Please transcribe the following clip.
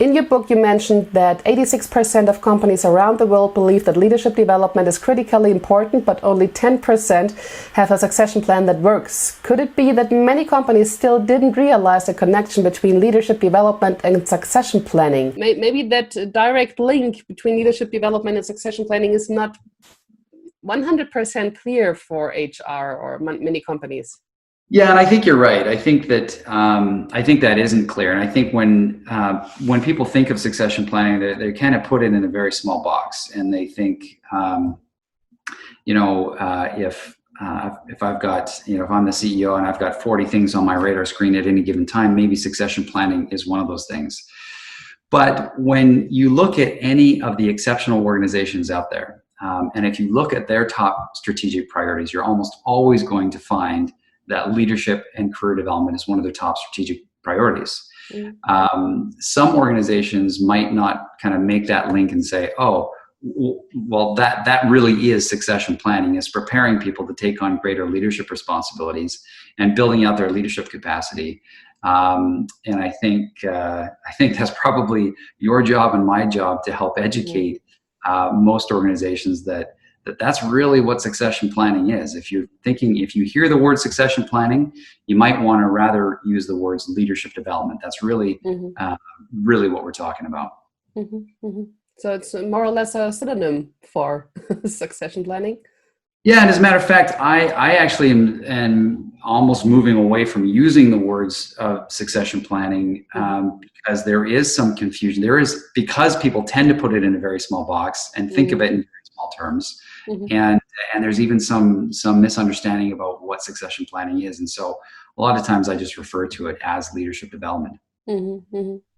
In your book, you mentioned that 86% of companies around the world believe that leadership development is critically important, but only 10% have a succession plan that works. Could it be that many companies still didn't realize the connection between leadership development and succession planning? Maybe that direct link between leadership development and succession planning is not 100% clear for HR or many companies. Yeah, and I think you're right. I think that isn't clear, and I think when people think of succession planning, they kind of put it in a very small box, and they think, if I've got, if I'm the CEO and I've got 40 things on my radar screen at any given time, maybe succession planning is one of those things. But when you look at any of the exceptional organizations out there, and if you look at their top strategic priorities, you're almost always going to find that leadership and career development is one of their top strategic priorities. Some organizations might not kind of make that link and say, oh, well, that really is succession planning, is preparing people to take on greater leadership responsibilities and building out their leadership capacity. And I think that's probably your job and my job to help educate most organizations that's really what succession planning is. If you hear the word succession planning, you might want to rather use the words leadership development. That's really, really what we're talking about. So it's more or less a synonym for succession planning. Yeah, and as a matter of fact, I actually am almost moving away from using the words of succession planning because there is some confusion. Because people tend to put it in a very small box and think of it in very small terms. And there's even some misunderstanding about what succession planning is. And so a lot of times I just refer to it as leadership development.